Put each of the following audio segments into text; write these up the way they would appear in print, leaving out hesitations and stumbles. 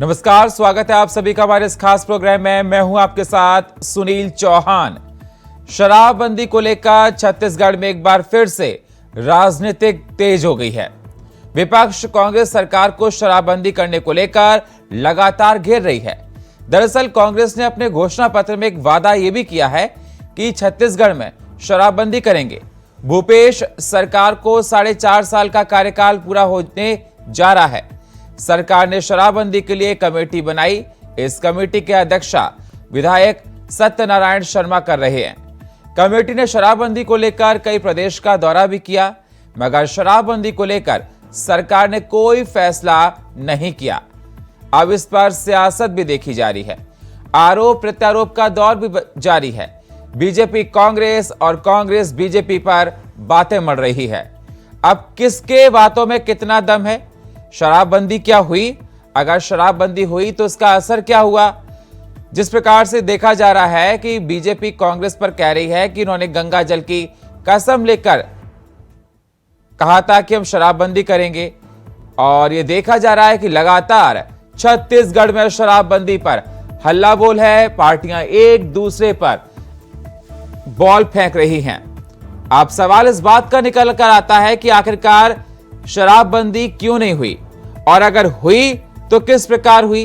नमस्कार, स्वागत है आप सभी का हमारे इस खास प्रोग्राम में। मैं हूं आपके साथ सुनील चौहान। शराबबंदी को लेकर छत्तीसगढ़ में एक बार फिर से राजनीतिक तेज हो गई है। विपक्ष कांग्रेस सरकार को शराबबंदी करने को लेकर लगातार घेर रही है। दरअसल कांग्रेस ने अपने घोषणा पत्र में एक वादा यह भी किया है कि छत्तीसगढ़ में शराबबंदी करेंगे। भूपेश सरकार को 4.5 साल का कार्यकाल पूरा होने जा रहा है। सरकार ने शराबबंदी के लिए कमेटी बनाई। इस कमेटी के अध्यक्षा विधायक सत्यनारायण शर्मा कर रहे हैं। कमेटी ने शराबबंदी को लेकर कई प्रदेश का दौरा भी किया, मगर शराबबंदी को लेकर सरकार ने कोई फैसला नहीं किया। अब इस पर सियासत भी देखी जा रही है। आरोप प्रत्यारोप का दौर भी जारी है। बीजेपी कांग्रेस और कांग्रेस बीजेपी पर बातें मढ़ रही है। अब किसके बातों में कितना दम है? शराबबंदी क्या हुई? अगर शराबबंदी हुई तो इसका असर क्या हुआ? जिस प्रकार से देखा जा रहा है कि बीजेपी कांग्रेस पर कह रही है कि इन्होंने गंगा जल की कसम लेकर कहा था कि हम शराबबंदी करेंगे, और यह देखा जा रहा है कि लगातार छत्तीसगढ़ में शराबबंदी पर हल्ला बोल है। पार्टियां एक दूसरे पर बॉल फेंक रही हैं। अब सवाल इस बात का निकल कर आता है कि आखिरकार शराबबंदी क्यों नहीं हुई, और अगर हुई तो किस प्रकार हुई?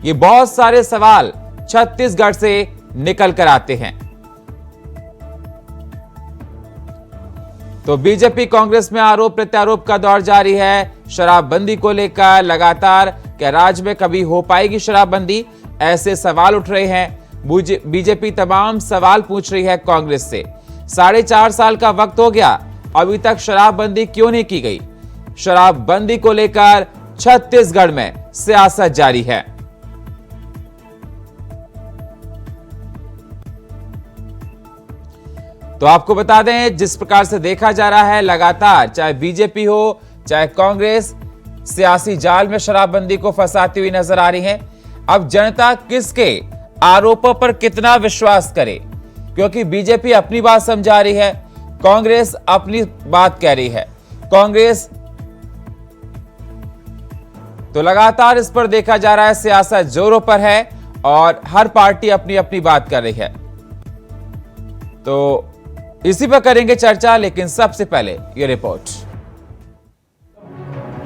ये बहुत सारे सवाल छत्तीसगढ़ से निकल कर आते हैं। तो बीजेपी कांग्रेस में आरोप प्रत्यारोप का दौर जारी है। शराबबंदी को लेकर लगातार क्या राज्य में कभी हो पाएगी शराबबंदी, ऐसे सवाल उठ रहे हैं। बीजेपी तमाम सवाल पूछ रही है कांग्रेस से। 4.5 साल का वक्त हो गया, अभी तक शराबबंदी क्यों नहीं की गई? शराबबंदी को लेकर छत्तीसगढ़ में सियासत जारी है। तो आपको बता दें, जिस प्रकार से देखा जा रहा है लगातार, चाहे बीजेपी हो चाहे कांग्रेस, सियासी जाल में शराबबंदी को फंसाती हुई नजर आ रही है। अब जनता किसके आरोपों पर कितना विश्वास करे, क्योंकि बीजेपी अपनी बात समझा रही है, कांग्रेस अपनी बात कह रही है। कांग्रेस तो लगातार इस पर देखा जा रहा है सियासत जोरों पर है और हर पार्टी अपनी अपनी बात कर रही है। तो इसी पर करेंगे चर्चा, लेकिन सबसे पहले ये रिपोर्ट।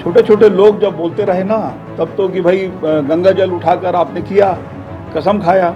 छोटे छोटे लोग जब बोलते रहे ना, तब तो कि भाई गंगा जल उठाकर आपने किया, कसम खाया।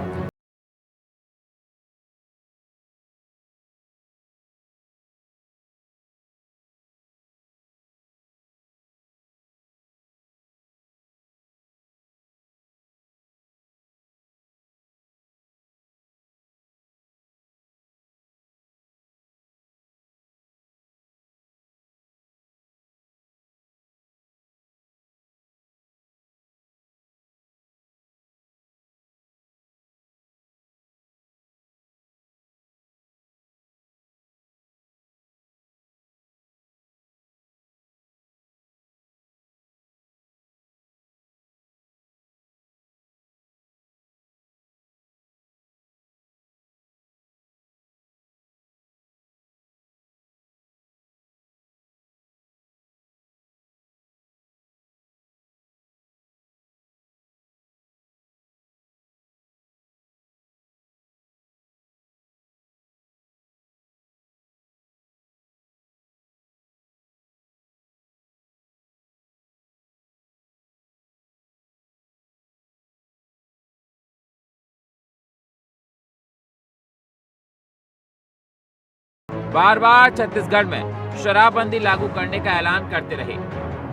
बार बार छत्तीसगढ़ में शराबबंदी लागू करने का ऐलान करते रहे।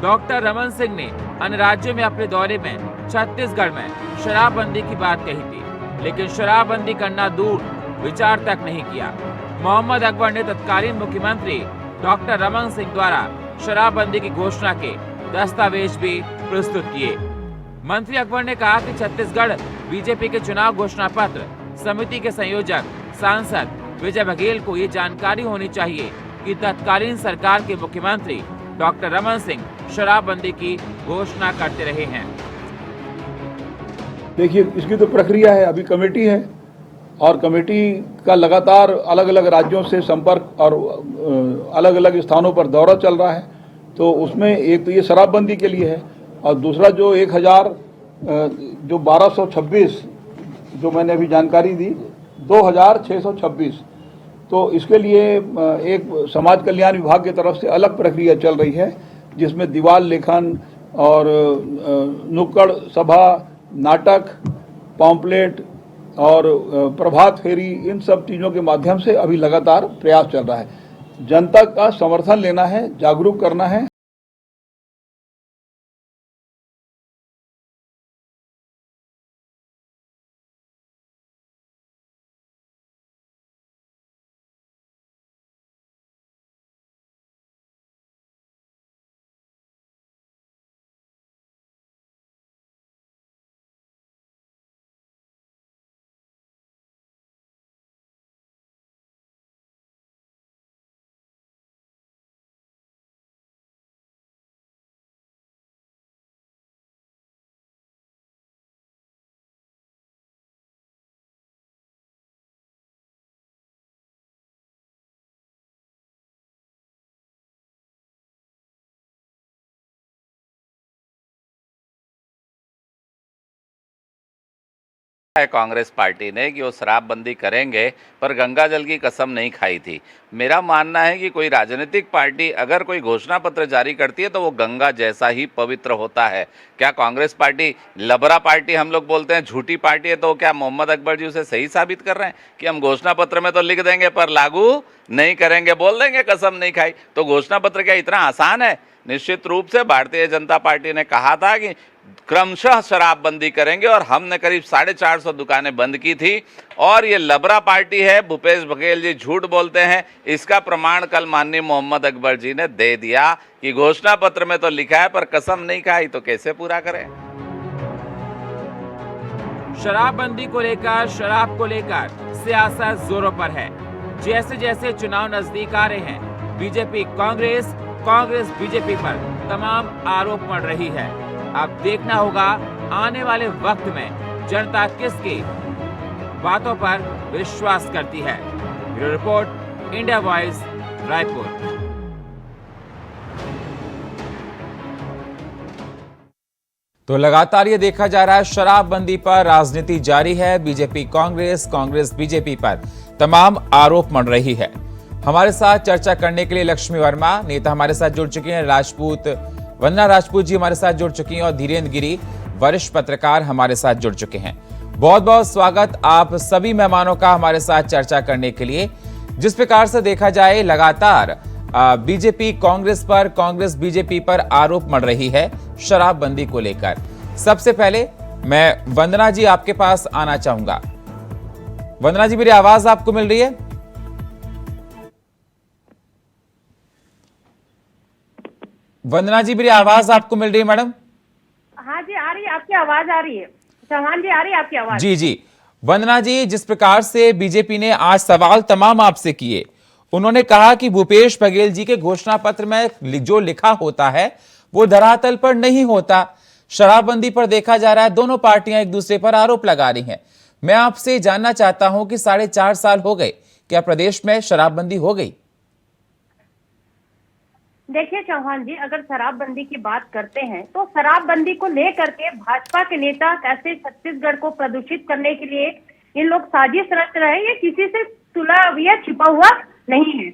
डॉक्टर रमन सिंह ने अन्य राज्यों में अपने दौरे में छत्तीसगढ़ में शराबबंदी की बात कही थी, लेकिन शराबबंदी करना दूर विचार तक नहीं किया। मोहम्मद अकबर ने तत्कालीन मुख्यमंत्री डॉक्टर रमन सिंह द्वारा शराबबंदी की घोषणा के दस्तावेज भी प्रस्तुत किए। मंत्री अकबर ने कहा कि छत्तीसगढ़ बीजेपी के चुनाव घोषणा पत्र समिति के संयोजक सांसद विजय बघेल को ये जानकारी होनी चाहिए कि तत्कालीन सरकार के मुख्यमंत्री डॉक्टर रमन सिंह शराबबंदी की घोषणा करते रहे हैं। देखिए, इसकी तो प्रक्रिया है, अभी कमेटी है और कमेटी का लगातार अलग अलग राज्यों से संपर्क और अलग अलग स्थानों पर दौरा चल रहा है। तो उसमें एक तो ये शराबबंदी के लिए है, और दूसरा जो 1000 जो 1226 जो मैंने अभी जानकारी दी 2626, तो इसके लिए एक समाज कल्याण विभाग की तरफ से अलग प्रक्रिया चल रही है, जिसमें दीवार लेखन और नुक्कड़ सभा, नाटक, पॉम्पलेट और प्रभात फेरी, इन सब चीज़ों के माध्यम से अभी लगातार प्रयास चल रहा है। जनता का समर्थन लेना है, जागरूक करना है। है कांग्रेस पार्टी ने कि वो शराबबंदी करेंगे, पर गंगा जल की कसम नहीं खाई थी। मेरा मानना है कि कोई राजनीतिक पार्टी अगर कोई घोषणा पत्र जारी करती है तो वो गंगा जैसा ही पवित्र होता है। क्या कांग्रेस पार्टी लबरा पार्टी हम लोग बोलते हैं, झूठी पार्टी है, तो क्या मोहम्मद अकबर जी उसे सही साबित कर रहे हैं कि हम घोषणा पत्र में तो लिख देंगे पर लागू नहीं करेंगे, बोल देंगे कसम नहीं खाई? तो घोषणा पत्र क्या इतना आसान है? निश्चित रूप से भारतीय जनता पार्टी ने कहा था कि क्रमशः शराबबंदी करेंगे और हमने करीब 450 दुकानें बंद की थी। और ये लबरा पार्टी है, भूपेश बघेल जी झूठ बोलते हैं, इसका प्रमाण कल माननीय मोहम्मद अकबर जी ने दे दिया कि घोषणा पत्र में तो लिखा है पर कसम नहीं खाई, तो कैसे पूरा करें? शराबबंदी को लेकर, शराब को लेकर सियासत जोरों पर है। जैसे जैसे चुनाव नजदीक आ रहे हैं, बीजेपी कांग्रेस, कांग्रेस बीजेपी पर तमाम आरोप मढ़ रही है। अब देखना होगा आने वाले वक्त में जनता किसकी बातों पर विश्वास करती है। Bureau report, India voice, Raipur. तो लगातार ये देखा जा रहा है, शराबबंदी पर राजनीति जारी है। बीजेपी कांग्रेस, कांग्रेस बीजेपी पर तमाम आरोप मढ़ रही है। हमारे साथ चर्चा करने के लिए लक्ष्मी वर्मा नेता हमारे साथ जुड़ चुके हैं, वंदना राजपूत जी हमारे साथ जुड़ चुकी हैं और धीरेन्द्र गिरी वरिष्ठ पत्रकार हमारे साथ जुड़ चुके हैं। बहुत बहुत स्वागत आप सभी मेहमानों का हमारे साथ चर्चा करने के लिए। जिस प्रकार से देखा जाए, लगातार बीजेपी कांग्रेस पर, कांग्रेस बीजेपी पर आरोप मढ़ रही है शराबबंदी को लेकर। सबसे पहले मैं वंदना जी आपके पास आना चाहूंगा। वंदना जी, मेरी आवाज आपको मिल रही है? वंदना जी, मेरी आवाज आपको मिल रही है मैडम? हाँ जी, आ रही है, आपकी आवाज आ रही है। चौहान जी, आ रही है आपकी आवाज? जी जी। वंदना जी, जिस प्रकार से बीजेपी ने आज सवाल तमाम आपसे किए, उन्होंने कहा कि भूपेश बघेल जी के घोषणा पत्र में जो लिखा होता है वो धरातल पर नहीं होता। शराबबंदी पर देखा जा रहा है दोनों पार्टियां एक दूसरे पर आरोप लगा रही हैं। मैं आपसे जानना चाहता हूं कि 4.5 साल हो गए, क्या प्रदेश में शराबबंदी हो गई? देखिए चौहान जी, अगर शराबबंदी की बात करते हैं तो शराबबंदी को लेकर के भाजपा के नेता कैसे छत्तीसगढ़ को प्रदूषित करने के लिए इन लोग साजिश रच रहे हैं, ये किसी से सुलझा या छिपा हुआ नहीं है।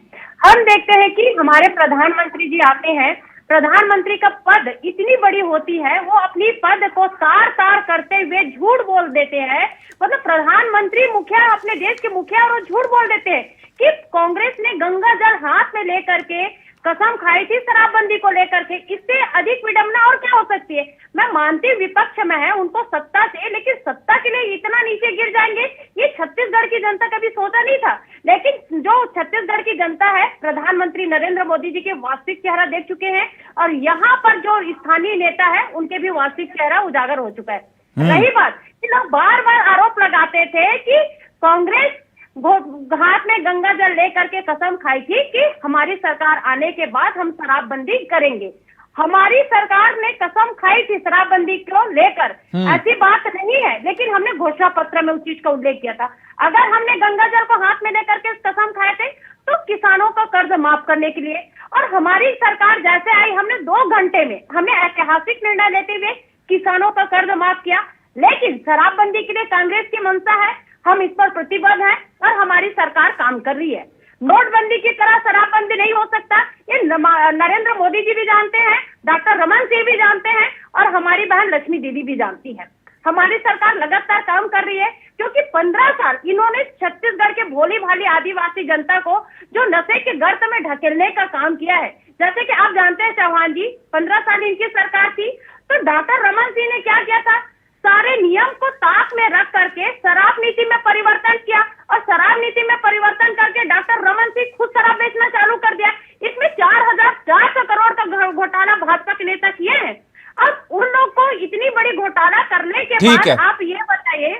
हम देखते हैं कि हमारे प्रधानमंत्री जी आते हैं, प्रधानमंत्री का पद इतनी बड़ी होती है, वो अपनी पद को तार तार करते हुए झूठ बोल देते हैं। मतलब प्रधानमंत्री मुखिया, अपने देश के मुखिया, और झूठ बोल देते हैं कि कांग्रेस ने गंगा जल हाथ में लेकर के कसम खाई थी शराबबंदी को लेकर के। इससे अधिक विडंबना और क्या हो सकती है? मैं मानती हूँ विपक्ष में है, उनको सत्ता से, लेकिन सत्ता के लिए इतना नीचे गिर जाएंगे ये छत्तीसगढ़ की जनता कभी सोचा नहीं था। लेकिन जो छत्तीसगढ़ की जनता है, प्रधानमंत्री नरेंद्र मोदी जी के वास्तविक चेहरा देख चुके हैं और यहाँ पर जो स्थानीय नेता है उनके भी वास्तविक चेहरा उजागर हो चुका है। रही बात कि लोग बार बार आरोप लगाते थे कि कांग्रेस हाथ में गंगा जल लेकर के कसम खाई थी कि हमारी सरकार आने के बाद हम शराबबंदी करेंगे। हमारी सरकार ने कसम खाई थी शराबबंदी को लेकर, ऐसी बात नहीं है, लेकिन हमने घोषणा पत्र में उस चीज का उल्लेख किया था। अगर हमने गंगा जल को हाथ में लेकर के कसम खाए थे तो किसानों का कर्ज माफ करने के लिए, और हमारी सरकार जैसे आई, हमने 2 घंटे में हमने ऐतिहासिक निर्णय लेते हुए किसानों का कर्ज माफ किया। लेकिन शराबबंदी के लिए कांग्रेस की मंशा है, हम इस पर प्रतिबद्ध हैं और हमारी सरकार काम कर रही है। नोटबंदी की तरह शराबबंदी नहीं हो सकता, ये नरेंद्र मोदी जी भी जानते हैं, डॉक्टर रमन सिंह भी जानते हैं और हमारी बहन लक्ष्मी दीदी भी जानती है। हमारी सरकार लगातार काम कर रही है, क्योंकि 15 साल इन्होंने छत्तीसगढ़ के भोली भाली आदिवासी जनता को जो नशे के गर्त में ढकेलने का काम किया है। जैसे कि आप जानते हैं चौहान जी, 15 साल इनकी सरकार थी, तो डॉक्टर रमन सिंह ने क्या किया था, सारे नियम को ताक में रख करके शराब नीति में परिवर्तन किया और शराब नीति में परिवर्तन करके डॉक्टर रमन सिंह खुद शराब बेचना चालू कर दिया। इसमें 4,400 करोड़ का घोटाला भाजपा के नेता किए हैं। अब उन लोग को इतनी बड़ी घोटाला करने के बाद आप ये बताइए।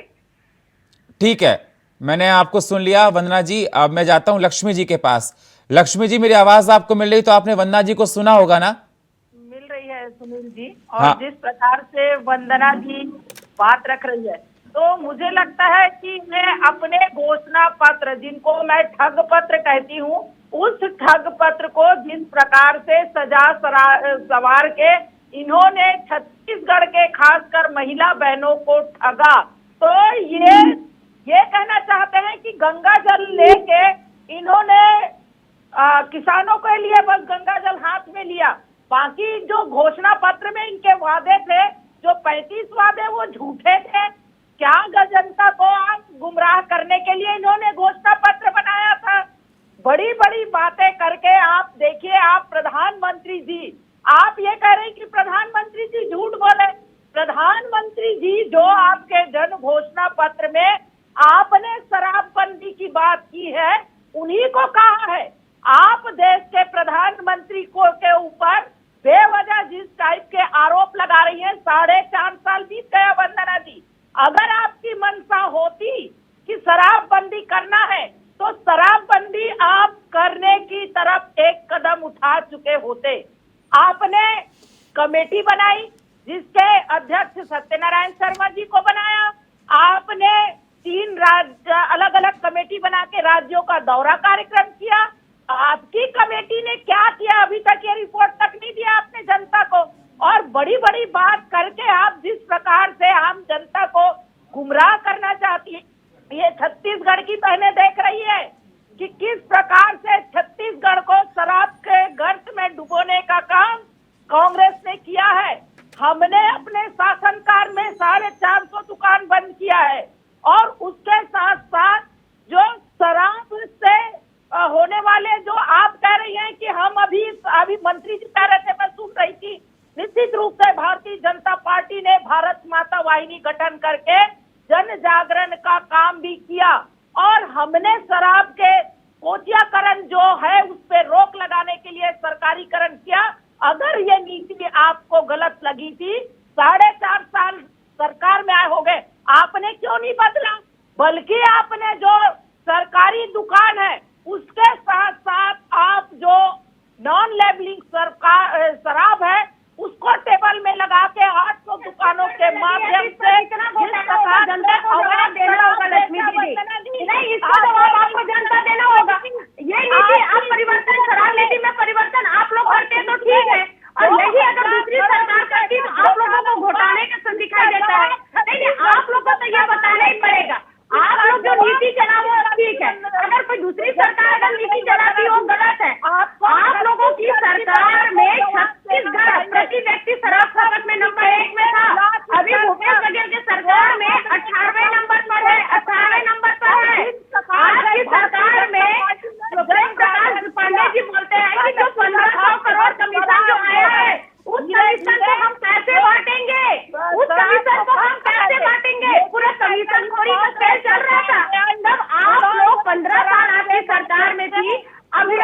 ठीक है, मैंने आपको सुन लिया वंदना जी। अब मैं जाता हूं लक्ष्मी जी के पास। लक्ष्मी जी, मेरी आवाज आपको मिल रही तो आपने वंदना जी को सुना होगा ना? मिल रही है सुनील जी। और जिस प्रकार से वंदना जी बात रख रही है, तो मुझे लगता है कि मैं अपने घोषणा पत्र, जिनको मैं ठग पत्र कहती हूँ, उस ठग पत्र को जिस प्रकार से सजा सवार के इन्होंने छत्तीसगढ़ के खासकर महिला बहनों को ठगा, तो ये कहना चाहते हैं कि गंगा जल लेके इन्होंने किसानों के लिए बस गंगा जल हाथ में लिया। बाकी जो घोषणा पत्र में इनके वादे थे, जो 35 वादे, वो झूठे थे। क्या जनता को आप गुमराह करने के लिए इन्होंने घोषणा पत्र बनाया था? बड़ी बड़ी बातें करके आप देखिए, आप प्रधानमंत्री जी, आप ये कह रहे हैं कि प्रधानमंत्री जी झूठ बोले। प्रधानमंत्री जी जो आपके जन घोषणा पत्र में आपने शराबबंदी की बात की है, उन्हीं को कहा है। आप देश के प्रधानमंत्री को के ऊपर बेवजह जिस टाइप के आरोप लगा रही हैं, 4.5 साल बीत गया वंदना जी। अगर आपकी मंशा होती कि शराबबंदी करना है, तो शराबबंदी आप करने की तरफ एक कदम उठा चुके होते। आपने कमेटी बनाई, जिसके अध्यक्ष सत्यनारायण शर्मा जी को बनाया। आपने 3 राज्य अलग अलग कमेटी बना के राज्यों का दौरा कार्यक्रम किया। आपकी कमेटी ने क्या किया, अभी तक ये रिपोर्ट तक नहीं दिया आपने जनता को। और बड़ी बड़ी बात करके आप जिस प्रकार से आम जनता को गुमराह करना चाहती है, ये छत्तीसगढ़ की बहनें देख रही है कि किस प्रकार से छत्तीसगढ़ को शराब के गर्त में डुबोने का काम कांग्रेस ने किया है। हमने अपने शासनकाल में 450 दुकान बंद किया है, और उसके साथ साथ जो शराब से होने वाले, जो आप कह रही हैं कि हम अभी मंत्री जी कह रहे थे, मैं सुन रही थी, निश्चित रूप से भारतीय जनता पार्टी ने भारत माता वाहिनी गठन करके जन जागरण का काम भी किया, और हमने शराब के कोचियाकरण जो है उस पर रोक लगाने के लिए सरकारीकरण किया। अगर ये नीति आपको गलत लगी थी, 4.5 साल सरकार में आए हो गए, आपने क्यों नहीं बदला? बल्कि आपने जो सरकारी दुकान है उसके साथ साथ आप जो नॉन लेबलिंग शराब है उसको टेबल में लगा के 800 दुकानों के माध्यम से जनता को जवाब देना होगा। लक्ष्मी दीदी, नहीं, इसका जवाब आपको जनता देना होगा। ये नीति आप परिवर्तन, शराब नीति में परिवर्तन आप लोग करते हैं तो ठीक है, और यही अगर दूसरी सरकार करती तो आप लोगों को घोटाले का सब दिखाई देता है। नहीं, आप लोग को तो यह बताना ही पड़ेगा। आप लोग जो नीति चला वो ठीक है, अगर कोई दूसरी सरकार अगर नीति चलाती हो गलत है। आप लोगों की सरकार में छत्तीसगढ़ प्रति व्यक्ति शराब खपत में नंबर 1 में था। अभी भूपेश बघेल की सरकार में 18वें नंबर पर है, 18वें नंबर पर है। आपकी सरकार में प्रकाश पांडे जी बोलते हैं कि जो 1500 करोड़ कमीशन जो आया है, उस कमीशन को हम पैसे बांटेंगे, उस कमीशन को हम पैसे बांटेंगे। पूरा कमीशन खोरी का खेल चल रहा था, तब आप लोग 15 साल आपकी सरकार में थी। अभी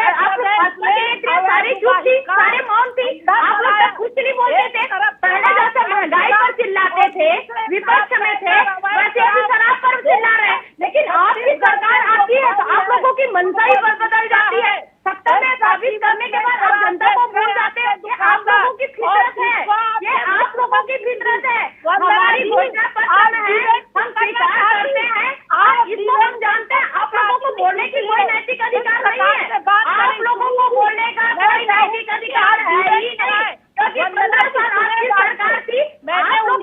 सारी चुप थी, सारे मौन थी, आप लोग तक कुछ नहीं बोलते थे। पहले जैसे महंगाई पर चिल्लाते थे, विपक्ष में थे, वैसे अभी शराब पर चिल्ला रहे हैं। लेकिन आपकी सरकार आती है तो आप लोगों की मनसा ही बदल जाती है। सत्ता में साबित करने के बाद आप जनता को भूल जाते हैं। ये आप लोगों की फितरत है, ये आप लोगों की फितरत है। हमारी घोषणा पत्र है, हम स्वीकार करते हैं, इसको हम जानते हैं। आप लोगों को बोलने की कोई नैतिक अधिकार नहीं है, आप लोगों को बोलने का कोई नैतिक अधिकार है ही नहीं, क्योंकि 15 साल आपकी सरकार थी। आप लोग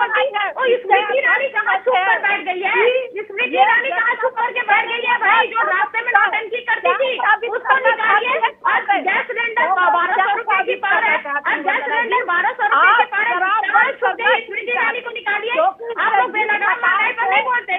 पति है। ओ स्मृति ईरानी कहाँ छुप कर बैठ गई है? स्मृति ईरानी कहाँ छुप करके बैठ गई है भाई? जो रास्ते में नौटंकी करती थी उसको निकालिए। आज गैस सिलेंडर 1200 रुपए की पार है। आज गैस सिलेंडर 1200 रुपए की पार है। स्मृति ईरानी को निकालिए। आप लोग बेलगाम महंगाई पर नहीं बोलते।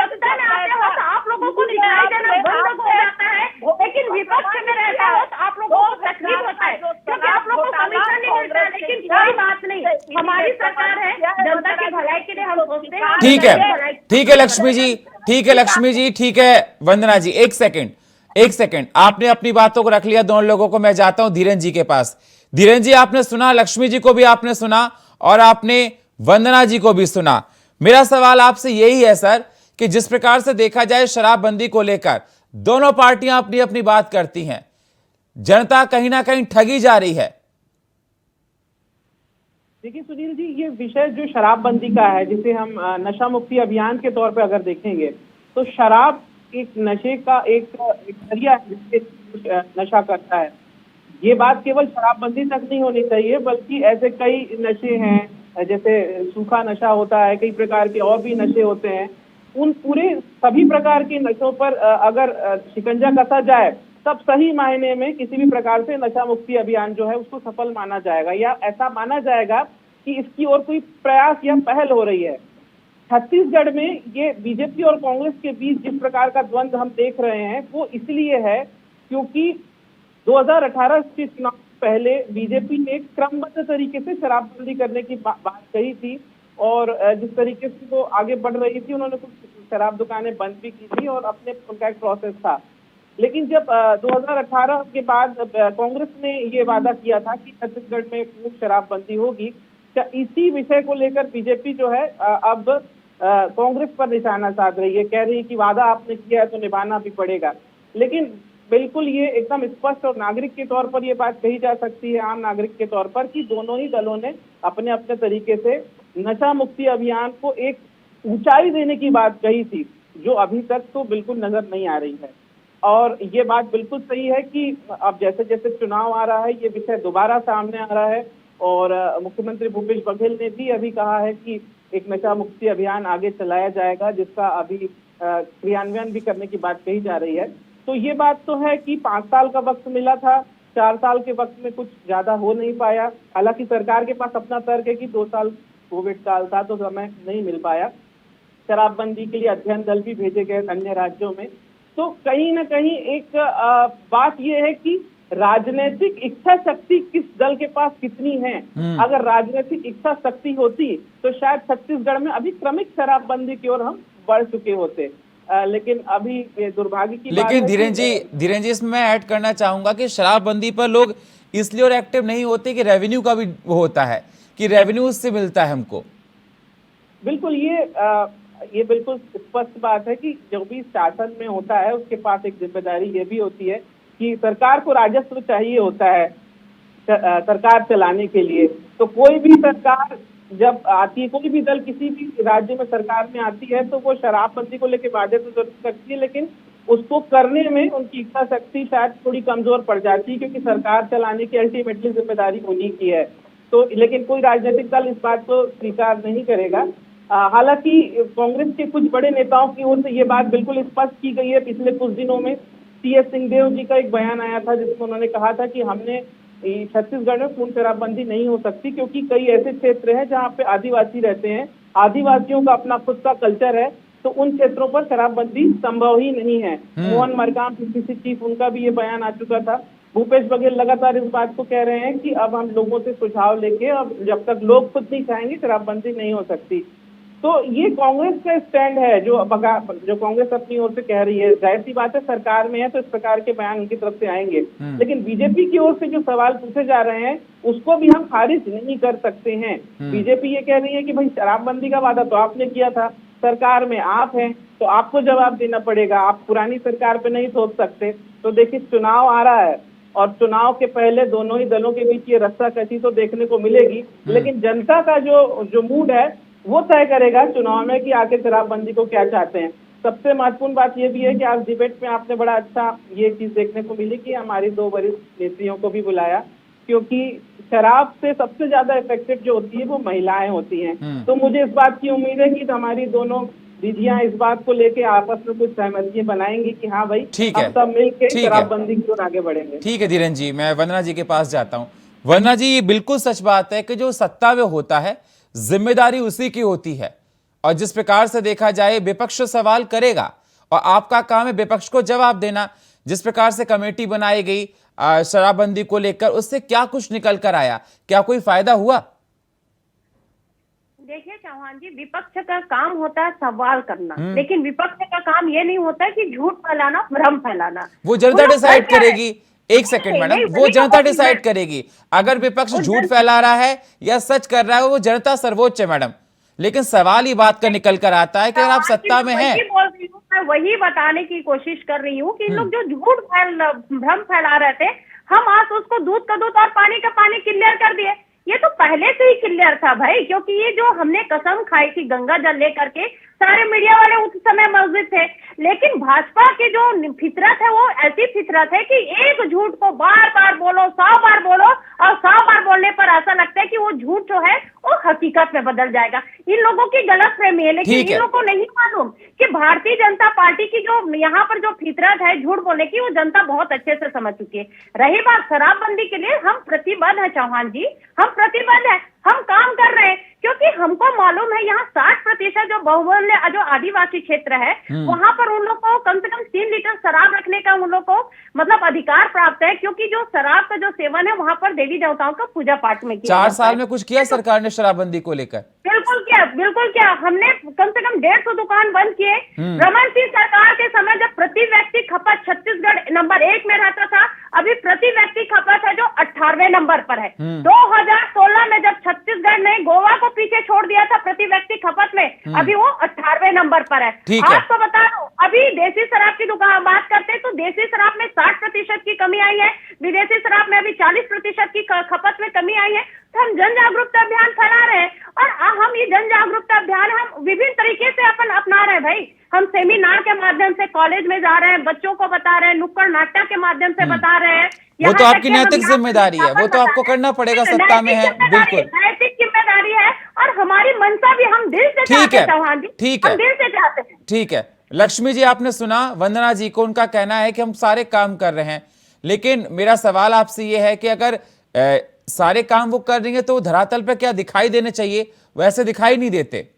सत्ता में आते हो तो आप लोगों को दिखाई देना बंद हो जाता है, लेकिन विपक्ष में रहते हो तो आप लोगों को तकलीफ होता है क्योंकि आप लोगों को कमीशन नहीं मिलता है। लेकिन कोई बात नहीं, हमारी सरकार है, जनता की भलाई के लिए हम सोचते हैं। ठीक है, ठीक है लक्ष्मी जी, ठीक है लक्ष्मी जी, ठीक है वंदना जी, एक सेकंड, आपने अपनी बातों को रख लिया। दोनों लोगों को मैं जाता हूं धीरेन जी के पास। धीरेन जी, आपने सुना, लक्ष्मी जी को भी आपने सुना और आपने वंदना जी को भी सुना। मेरा सवाल आपसे यही है सर कि जिस प्रकार से देखा जाए शराबबंदी को लेकर दोनों पार्टियां अपनी अपनी बात करती हैं, जनता कहीं ना कहीं ठगी जा रही है। देखिए सुनील जी, ये विषय जो शराबबंदी का है, जिसे हम नशा मुक्ति अभियान के तौर पे अगर देखेंगे तो शराब एक नशे का एक जरिया है जिससे नशा करता है। ये बात केवल शराबबंदी तक नहीं होनी चाहिए, बल्कि ऐसे कई नशे हैं, जैसे सूखा नशा होता है, कई प्रकार के और भी नशे होते हैं। उन पूरे सभी प्रकार के नशों पर अगर शिकंजा कसा जाए तब सही मायने में किसी भी प्रकार से नशा मुक्ति अभियान जो है उसको सफल माना जाएगा, या ऐसा माना जाएगा कि इसकी ओर कोई प्रयास या पहल हो रही है। छत्तीसगढ़ में ये बीजेपी और कांग्रेस के बीच जिस प्रकार का द्वंद्व हम देख रहे हैं वो इसलिए है क्योंकि 2018 के चुनाव पहले बीजेपी ने क्रमबद्ध तरीके से शराबबंदी करने की बात कही थी और जिस तरीके से वो आगे बढ़ रही थी, उन्होंने कुछ शराब दुकानें बंद भी की थी और अपने उनका एक प्रोसेस था। लेकिन जब 2018 के बाद कांग्रेस ने ये वादा किया था कि छत्तीसगढ़ में पूर्ण शराबबंदी होगी, इसी विषय को लेकर बीजेपी जो है अब कांग्रेस पर निशाना साध रही है, कह रही है कि वादा आपने किया है तो निभाना भी पड़ेगा। लेकिन बिल्कुल ये एकदम स्पष्ट और नागरिक के तौर पर ये बात कही जा सकती है, आम नागरिक के तौर पर, कि दोनों ही दलों ने अपने अपने तरीके से नशा मुक्ति अभियान को एक ऊंचाई देने की बात कही थी, जो अभी तक तो बिल्कुल नजर नहीं आ रही है। और ये बात बिल्कुल सही है कि अब जैसे जैसे चुनाव आ रहा है ये विषय दोबारा सामने आ रहा है और मुख्यमंत्री भूपेश बघेल ने भी अभी कहा है कि एक नशा मुक्ति अभियान आगे चलाया जाएगा, जिसका अभी क्रियान्वयन भी करने की बात कही जा रही है। तो ये बात तो है कि 5 साल का वक्त मिला था, 4 साल के वक्त में कुछ ज्यादा हो नहीं पाया। हालांकि सरकार के पास अपना तर्क है कि 2 साल कोविड काल था तो समय नहीं मिल पाया। शराबबंदी के लिए अध्ययन दल भी भेजे गए अन्य राज्यों में। तो कहीं ना कहीं एक बात यह है कि राजनीतिक इच्छा शक्ति किस दल के पास कितनी है। अगर राजनीतिक इच्छा शक्ति होती तो शायद छत्तीसगढ़ में अभी क्रमिक शराबबंदी की ओर हम बढ़ चुके होते। लेकिन अभी ये दुर्भाग्य की बात है। लेकिन धीरेन जी इसमें मैं ऐड करना चाहूंगा कि शराबबंदी पर लोग इसलिए और एक्टिव नहीं होते कि रेवेन्यू का भी होता है, कि रेवेन्यू उससे मिलता है हमको। बिल्कुल, ये बिल्कुल स्पष्ट बात है कि जो भी शासन में होता है उसके पास एक जिम्मेदारी ये भी होती है कि सरकार को राजस्व चाहिए होता है सरकार चलाने के लिए। तो कोई भी सरकार जब आती है, कोई भी दल किसी भी राज्य में सरकार में आती है तो वो शराबबंदी को लेकर वादे तो जरूर करती है, लेकिन उसको करने में उनकी इच्छा शक्ति शायद थोड़ी कमजोर पड़ जाती है, क्योंकि सरकार चलाने की अल्टीमेटली जिम्मेदारी उन्हीं की है। तो लेकिन कोई राजनीतिक दल इस बात को स्वीकार नहीं करेगा। हालांकि कांग्रेस के कुछ बड़े नेताओं की ओर से ये बात बिल्कुल स्पष्ट की गई है। पिछले कुछ दिनों में टी.एस. सिंहदेव जी का एक बयान आया था जिसमें उन्होंने कहा था कि हमने छत्तीसगढ़ में पूर्ण शराबबंदी नहीं हो सकती, क्योंकि कई ऐसे क्षेत्र हैं जहाँ पे आदिवासी रहते हैं, आदिवासियों का अपना खुद का कल्चर है, तो उन क्षेत्रों पर शराबबंदी संभव ही नहीं है। मोहन मरकाम पीसीसी चीफ, उनका भी ये बयान आ चुका था। भूपेश बघेल लगातार इस बात को कह रहे हैं कि अब हम लोगों से सुझाव लेके, अब जब तक लोग खुद नहीं चाहेंगे शराबबंदी नहीं हो सकती। तो ये कांग्रेस का स्टैंड है जो कांग्रेस अपनी ओर से कह रही है। जाहिर सी बात है सरकार में है तो इस प्रकार के बयान उनकी तरफ से आएंगे, लेकिन बीजेपी की ओर से जो सवाल पूछे जा रहे हैं उसको भी हम खारिज नहीं कर सकते हैं। बीजेपी ये कह रही है कि भाई शराबबंदी का वादा तो आपने किया था, सरकार में आप हैं तो आपको जवाब देना पड़ेगा, आप पुरानी सरकार पे नहीं थोप सकते। तो देखिए चुनाव आ रहा है और चुनाव के पहले दोनों ही दलों के बीच ये रस्साकसी तो देखने को मिलेगी, लेकिन जनता का जो मूड है वो तय करेगा चुनाव में कि आखिर शराबबंदी को क्या चाहते हैं। सबसे महत्वपूर्ण बात ये भी है कि आज डिबेट में आपने बड़ा अच्छा ये चीज देखने को मिली कि हमारी 2 वरिष्ठ नेत्रियों को भी बुलाया क्योंकि शराब से सबसे ज्यादा इफेक्टेड जो होती है वो महिलाएं होती हैं। तो मुझे इस बात की उम्मीद है कि हमारी दोनों दीदियां इस बात को लेके आपस में कुछ सहमति बनाएंगी कि हाँ भाई, ठीक है, हम सब मिलकर ठीक है। शराबबंदी की ओर आगे बढ़ेंगे। ठीक है धीरेन जी, मैं वंदना जी के पास जाता हूं। वंदना जी, ये बिल्कुल सच बात है कि जो सत्ता में होता है जिम्मेदारी उसी की होती है, और जिस प्रकार से देखा जाए विपक्ष सवाल करेगा और आपका काम है विपक्ष को जवाब देना। जिस प्रकार से कमेटी बनाई गई शराबबंदी को लेकर, उससे क्या कुछ निकल कर आया, क्या कोई फायदा हुआ? देखिए चौहान जी, विपक्ष का काम होता है सवाल करना, लेकिन विपक्ष का काम ये नहीं होता है कि झूठ फैलाना, भ्रम फैलाना। वो जनता डिसाइड करेगी। एक सेकंड मैडम, वो जनता डिसाइड करेगी। अगर विपक्ष झूठ फैला रहा है या सच कर रहा है, वो जनता सर्वोच्च है मैडम। लेकिन सवाल ही बात का निकल कर आता है कि अगर आप सत्ता में हैं। मैं वही बताने की कोशिश कर रही हूँ कि इन लोग जो झूठ भ्रम फैला रहे थे, हम आज उसको दूध का दूध और पानी का पानी क्लियर कर दिए। ये तो पहले से ही क्लियर था भाई, क्योंकि ये जो हमने कसम खाई थी गंगा जल लेकर के, सारे मीडिया वाले उस समय मौजूद थे। लेकिन भाजपा की जो फितरत है वो ऐसी फितरत है कि एक झूठ को बार बार बोलो, 100 बार बोलो, और 100 बार बोलने पर ऐसा लगता है कि वो झूठ जो है वो हकीकत में बदल जाएगा। इन लोगों की गलतफहमी है, लेकिन इन लोगों को नहीं मालूम कि भारतीय जनता पार्टी की जो यहाँ पर जो फितरत है झूठ बोलने की, वो जनता बहुत अच्छे से समझ चुकी है। रही बात शराबबंदी के लिए, हम प्रतिबद्ध है चौहान जी, हम प्रतिबद्ध है, हम काम कर रहे हैं, क्योंकि हमको मालूम है यहाँ 60% जो बहुमूल्य जो आदिवासी क्षेत्र है, वहां पर उन लोग को कम से कम 3 लीटर शराब रखने का उन लोग को मतलब अधिकार प्राप्त है, क्योंकि जो शराब का जो सेवन है वहां पर देवी देवताओं का पूजा पाठ में किया 4 साल में कुछ किया सरकार ने शराबबंदी को लेकर? बिल्कुल क्या, बिल्कुल क्या। हमने कम से कम 150 दुकान बंद किए। रमन सिंह सरकार के समय जब प्रति व्यक्ति खपत छत्तीसगढ़ नंबर 1 में रहता था, अभी प्रति व्यक्ति खपत है जो 18वें नंबर पर है। 2016 में जब छत्तीसगढ़ ने गोवा को पीछे छोड़ दिया था प्रति व्यक्ति खपत में, अभी वो 18वें नंबर पर है। आपको बता दूं, अभी देसी शराब की दुकान बात करते हैं तो देसी शराब में 60% की कमी आई है, विदेशी शराब में अभी 40% की खपत में कमी आई है। तो हम जन जागरूकता अभियान फैला रहे हैं, और हम ये जन जागरूकता अभियान हम विभिन्न तरीके से अपना रहे हैं भाई। हम सेमिनार के माध्यम से कॉलेज में जा रहे हैं, बच्चों को बता रहे हैं, नुक्कड़ नाटक के माध्यम से बता रहे हैं। वो तो आपकी नैतिक जिम्मेदारी है, वो तो आपको करना पड़ेगा, सत्ता में है। बिल्कुल नैतिक जिम्मेदारी है, और हमारी मंशा भी हम दिल से चाहते हैं चौहान जी, ठीक है, हम दिल से चाहते हैं। ठीक है लक्ष्मी जी, आपने सुना वंदना जी को, उनका कहना है कि हम सारे काम कर रहे हैं। लेकिन मेरा सवाल आपसे ये है कि अगर सारे काम वो कर रही है तो धरातल पे क्या दिखाई देने चाहिए? वैसे दिखाई नहीं देते।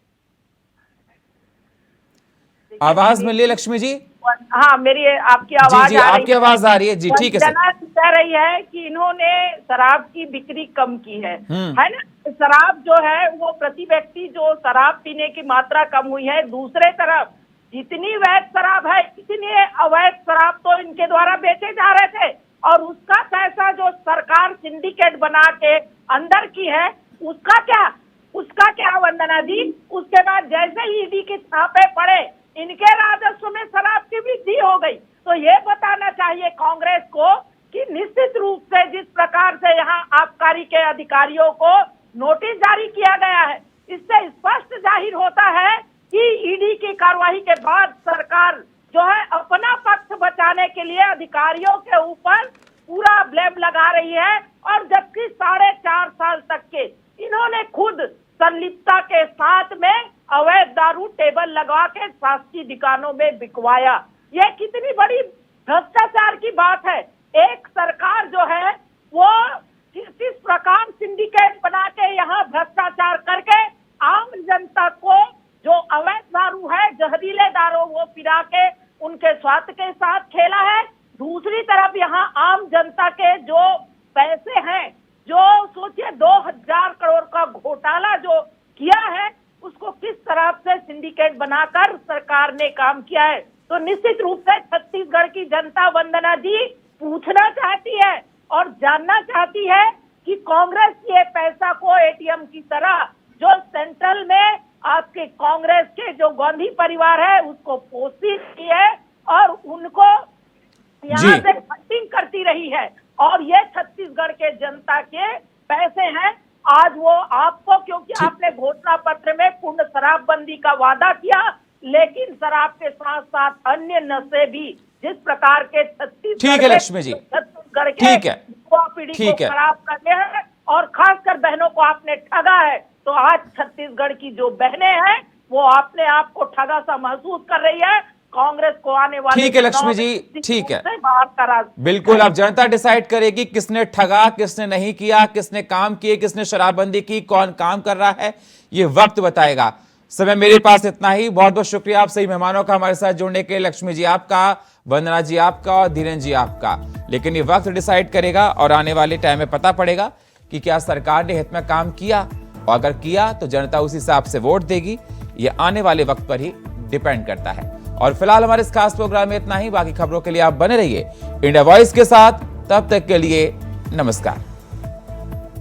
आवाज मिल रही है लक्ष्मी जी? हाँ, मेरी आपकी आवाज जी, आपकी आवाज आ रही है जी, ठीक है सर। कह रही है कि इन्होंने शराब की बिक्री कम की है ना। शराब जो है वो प्रति व्यक्ति जो शराब पीने की मात्रा कम हुई है। दूसरे तरफ जितनी वैध शराब है, इतनी अवैध शराब तो इनके द्वारा बेचे जा रहे थे, और उसका पैसा जो सरकार सिंडिकेट बना के अंदर की है, उसका क्या वंदना जी? उसके बाद जैसे ही ईडी के छापे पड़े, इनके राजस्व में शराब की वृद्धि हो गई। तो ये बताना चाहिए कांग्रेस को कि निश्चित रूप से जिस प्रकार से यहाँ आबकारी के अधिकारियों को नोटिस जारी किया गया है, इससे स्पष्ट जाहिर होता है कि ईडी की कार्रवाई के बाद सरकार जो है अपना पक्ष बचाने के लिए अधिकारियों के ऊपर पूरा ब्लेम लगा रही है। और जबकि 4.5 साल तक के इन्होंने खुद संलिप्तता के साथ में अवैध दारू टेबल लगा के शासकीय दुकानों में बिकवाया। ये कितनी बड़ी भ्रष्टाचार की बात है। एक सरकार जो है वो किस प्रकार सिंडिकेट बना के यहाँ भ्रष्टाचार करके आम जनता को जो अवैध दारू है, जहरीले दारू वो पिला के उनके स्वास्थ्य के साथ खेला है। दूसरी तरफ यहाँ आम जनता के जो पैसे हैं, जो सोचिए 2000 करोड़ का घोटाला जो किया है, उसको किस तरह से सिंडिकेट बनाकर सरकार ने काम किया है। तो निश्चित रूप से छत्तीसगढ़ की जनता वंदना जी पूछना चाहती है और जानना चाहती है कि कांग्रेस ये पैसा को एटीएम की तरह जो सेंट्रल में आपके कांग्रेस के जो गांधी परिवार है उसको पोषित की है और उनको यहाँ से फंडिंग करती रही है, और ये छत्तीसगढ़ के जनता के पैसे हैं। आज वो आपको, क्योंकि आपने घोषणा पत्र में पूर्ण शराबबंदी का वादा किया, लेकिन शराब के साथ साथ अन्य नशे भी जिस प्रकार के छत्तीसगढ़ ठीक है लक्ष्मी जी, छत्तीसगढ़ ठीक है, युवा पीढ़ी को ठीक है। खराब करने हैं और खासकर बहनों को आपने ठगा है। तो आज छत्तीसगढ़ की जो बहनें हैं वो अपने आप को ठगा सा महसूस कर रही है। कांग्रेस को आने वाले ठीक है लक्ष्मी चुनाव जी, में ठीक है, से बाहर का रास्ता बिल्कुल अब जनता डिसाइड करेगी किसने ठगा, किसने नहीं किया, किसने काम किए, किसने शराबबंदी की, कौन काम कर रहा है, ये वक्त बताएगा। समय मेरे पास इतना ही। बहुत बहुत शुक्रिया आप सही मेहमानों का हमारे साथ जुड़ने के। लक्ष्मी जी आपका, वंदना जी आपका और धीरेन जी आपका। लेकिन ये वक्त डिसाइड करेगा और आने वाले टाइम में पता पड़ेगा कि क्या सरकार ने हित में काम किया, और अगर किया तो जनता उसी हिसाब से वोट देगी। ये आने वाले वक्त पर ही डिपेंड करता है। और फिलहाल हमारे इस खास प्रोग्राम में इतना ही। बाकी खबरों के लिए आप बने रहिए इंडिया वॉइस के साथ। तब तक के लिए नमस्कार।